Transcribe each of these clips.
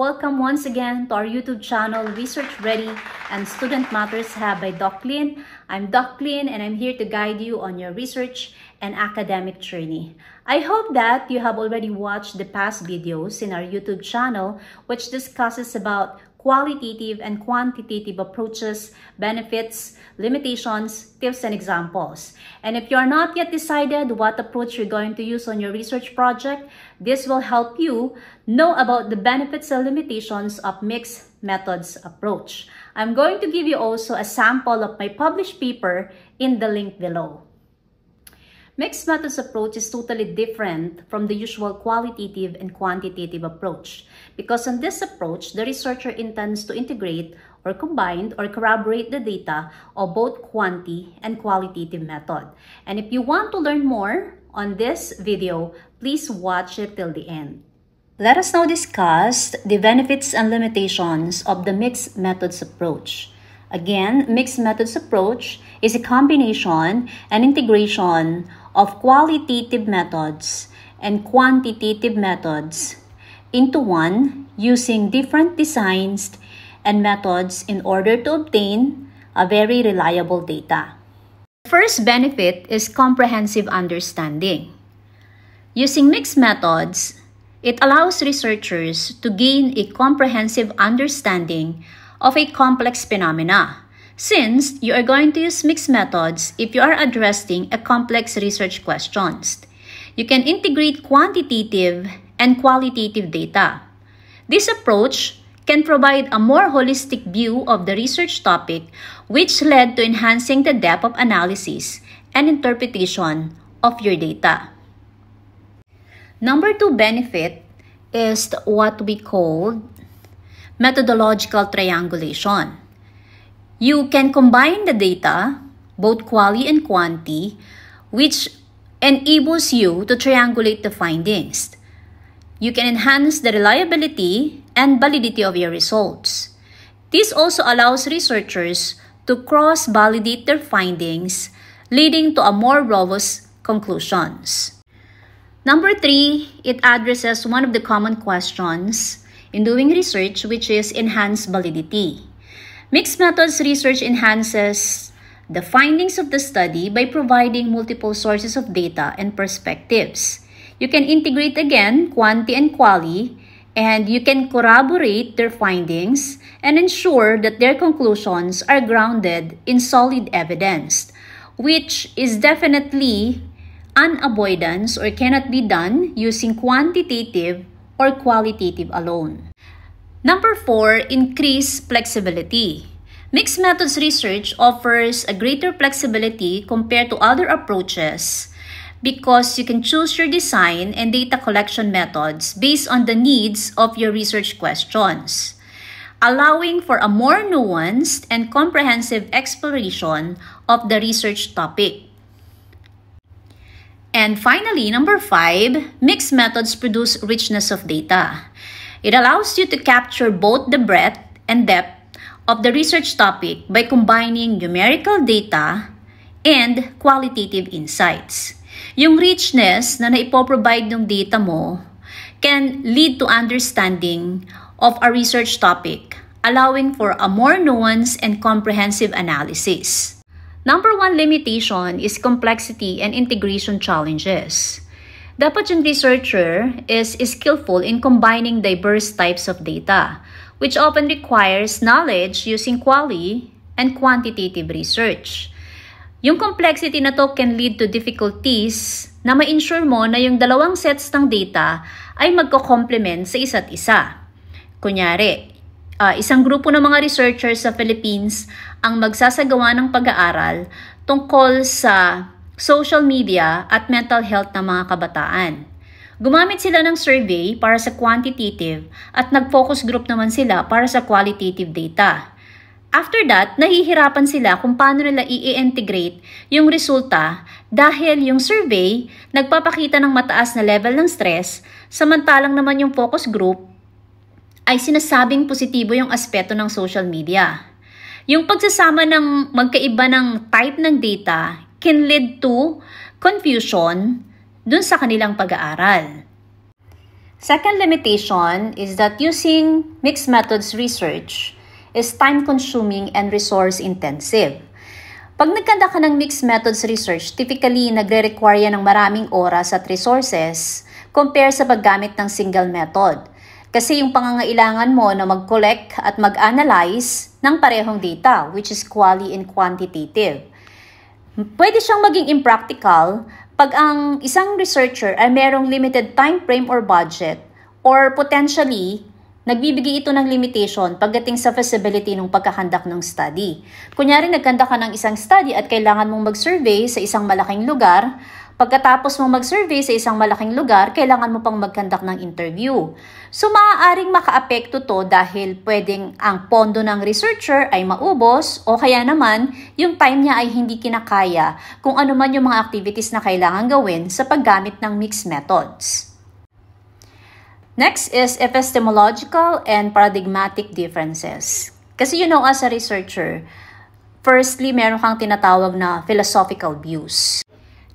welcome once again to our YouTube channel, Research Ready and Student Matters Hub by Doc Lynn. I'm Doc Lynn and I'm here to guide you on your research and academic journey. I hope that you have already watched the past videos in our YouTube channel, which discusses about qualitative and quantitative approaches, benefits, limitations, tips, and examples. And if you're not yet decided what approach you're going to use on your research project, this will help you know about the benefits and limitations of mixed methods approach. I'm going to give you also a sample of my published paper in the link below. Mixed methods approach is totally different from the usual qualitative and quantitative approach because in this approach, the researcher intends to integrate or combine or corroborate the data of both quanti and qualitative method. And if you want to learn more on this video, please watch it till the end. Let us now discuss the benefits and limitations of the mixed methods approach. Again, mixed methods approach is a combination and integration of qualitative methods and quantitative methods into one using different designs and methods in order to obtain a very reliable data. The first benefit is comprehensive understanding. Using mixed methods, it allows researchers to gain a comprehensive understanding of a complex phenomena, since you are going to use mixed methods if you are addressing a complex research questions. You can integrate quantitative and qualitative data. This approach can provide a more holistic view of the research topic, which led to enhancing the depth of analysis and interpretation of your data. Number 2 benefit is what we call methodological triangulation. You can combine the data, both quali and quanti, which enables you to triangulate the findings. You can enhance the reliability and validity of your results. This also allows researchers to cross-validate their findings, leading to a more robust conclusions. Number 3, it addresses one of the common questions in doing research, which is enhanced validity. Mixed methods research enhances the findings of the study by providing multiple sources of data and perspectives. You can integrate again quanti and quali, and you can corroborate their findings and ensure that their conclusions are grounded in solid evidence, which is definitely unavoidance or cannot be done using quantitative or qualitative alone. Number 4, increase flexibility. Mixed methods research offers a greater flexibility compared to other approaches because you can choose your design and data collection methods based on the needs of your research questions, allowing for a more nuanced and comprehensive exploration of the research topic. And finally, number 5, mixed methods produce richness of data. It allows you to capture both the breadth and depth of the research topic by combining numerical data and qualitative insights. Yung richness na naipoprovide ng data mo can lead to understanding of a research topic, allowing for a more nuanced and comprehensive analysis. Number 1 limitation is complexity and integration challenges. Dapat yung researcher is skillful in combining diverse types of data, which often requires knowledge using quali and quantitative research. Yung complexity na to can lead to difficulties na ma-ensure mo na yung dalawang sets ng data ay magko-complement sa isa't isa. Kunyari, isang grupo ng mga researchers sa Philippines ang magsasagawa ng pag-aaral tungkol sa social media at mental health ng mga kabataan. Gumamit sila ng survey para sa quantitative at nag-focus group naman sila para sa qualitative data. After that, nahihirapan sila kung paano nila i-integrate yung resulta dahil yung survey nagpapakita ng mataas na level ng stress, samantalang naman yung focus group ay sinasabing positibo yung aspeto ng social media. Yung pagsasama ng magkaiba ng type ng data can lead to confusion dun sa kanilang pag-aaral. Second limitation is that using mixed methods research is time-consuming and resource-intensive. Pag nagkanda ka ng mixed methods research, typically nagre-require yan ng maraming oras at resources compare sa paggamit ng single method. Kasi yung pangangailangan mo na mag-collect at mag-analyze ng parehong data, which is quali and quantitative. Pwede siyang maging impractical pag ang isang researcher ay merong limited time frame or budget, or potentially, nagbibigay ito ng limitation pagdating sa feasibility ng pagkakandak ng study. Kunyari, nagkanda ka ng isang study at kailangan mong mag-survey sa isang malaking lugar. Pagkatapos mong mag-survey sa isang malaking lugar, kailangan mo pang mag-conduct ng interview. So, maaaring maka-apekto to dahil pwedeng ang pondo ng researcher ay maubos o kaya naman yung time niya ay hindi kinakaya kung ano man yung mga activities na kailangan gawin sa paggamit ng mixed methods. Next is epistemological and paradigmatic differences. Kasi as a researcher, firstly, meron kang tinatawag na philosophical views.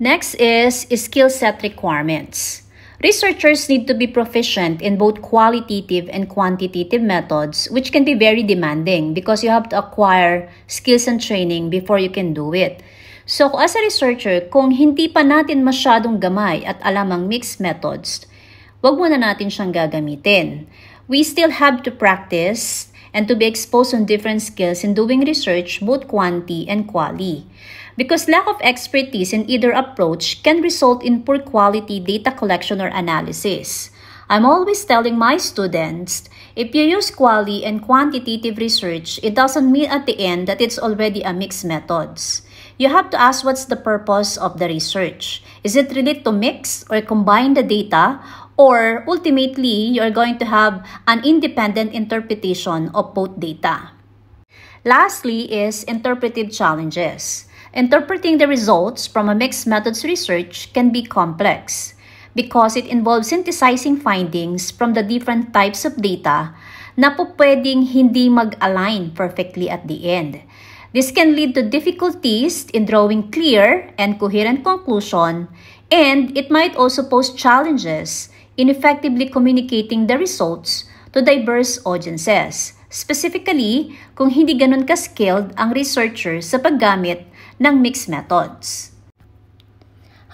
Next is skill set requirements. Researchers need to be proficient in both qualitative and quantitative methods, which can be very demanding because you have to acquire skills and training before you can do it. So, as a researcher, kung hindi pa natin masyadong gamay at alam ang mixed methods, wag muna natin siyang gagamitin. We still have to practice and to be exposed on different skills in doing research, both quanti and quali. Because lack of expertise in either approach can result in poor quality data collection or analysis. I'm always telling my students, if you use quali and quantitative research, it doesn't mean at the end that it's already a mixed methods. You have to ask what's the purpose of the research. Is it really to mix or combine the data, or ultimately you're going to have an independent interpretation of both data? Lastly is interpretive challenges. Interpreting the results from a mixed methods research can be complex because it involves synthesizing findings from the different types of data na po pwedeng hindi mag-align perfectly at the end. This can lead to difficulties in drawing clear and coherent conclusion, and it might also pose challenges in effectively communicating the results to diverse audiences, specifically kung hindi ganun ka-skilled ang researcher sa paggamit ng mixed methods.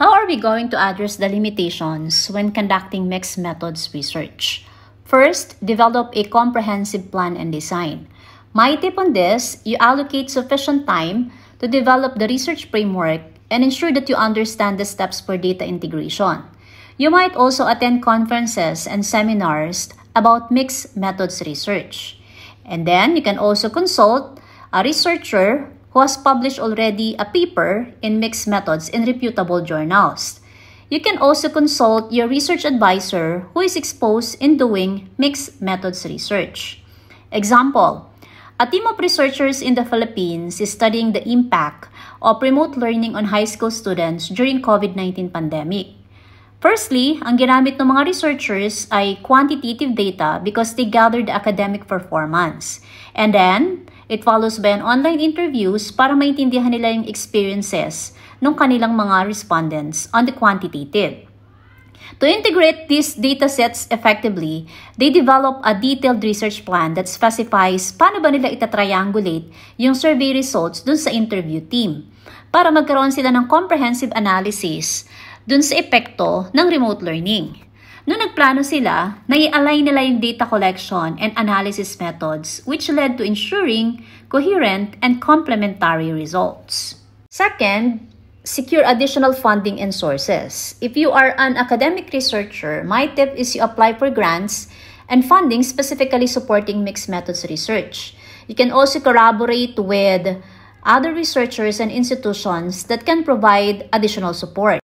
How are we going to address the limitations when conducting mixed methods research? First, develop a comprehensive plan and design. My tip on this, you allocate sufficient time to develop the research framework and ensure that you understand the steps for data integration. You might also attend conferences and seminars about mixed methods research. And then, you can also consult a researcher who has published already a paper in mixed methods in reputable journals. You can also consult your research advisor who is exposed in doing mixed methods research. Example, a team of researchers in the Philippines is studying the impact of remote learning on high school students during COVID-19 pandemic. Firstly, ang ginamit ng mga researchers ay quantitative data because they gathered the academic performance. And then, it follows by an online interviews para maintindihan nila yung experiences ng kanilang mga respondents on the quantitative. To integrate these data sets effectively, they develop a detailed research plan that specifies paano ba nila itatriangulate yung survey results dun sa interview team para magkaroon sila ng comprehensive analysis dun sa epekto ng remote learning. Noong nagplano sila, nai-align nila yung data collection and analysis methods which led to ensuring coherent and complementary results. Second, secure additional funding and sources. If you are an academic researcher, my tip is you apply for grants and funding specifically supporting mixed methods research. You can also collaborate with other researchers and institutions that can provide additional support.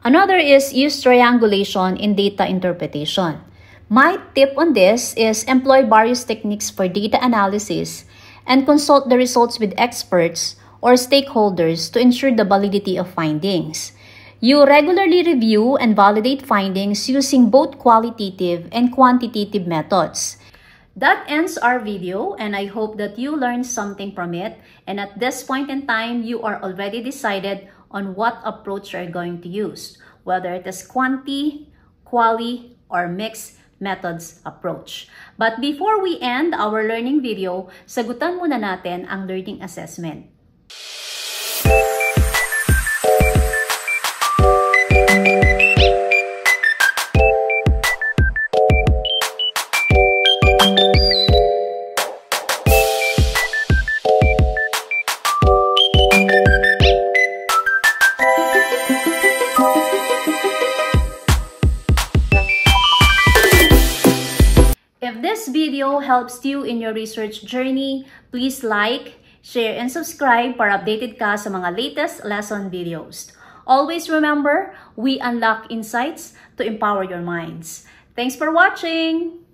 Another is use triangulation in data interpretation. My tip on this is employ various techniques for data analysis and consult the results with experts or stakeholders to ensure the validity of findings. You regularly review and validate findings using both qualitative and quantitative methods. That ends our video, and I hope that you learned something from it. And at this point in time, you are already decided on what approach you are going to use, whether it is quanti, quali, or mixed methods approach. But before we end our learning video, sagutan muna natin ang learning assessment. If this video helps you in your research journey, please like, share, and subscribe para updated ka sa mga latest lesson videos. Always remember, we unlock insights to empower your minds. Thanks for watching!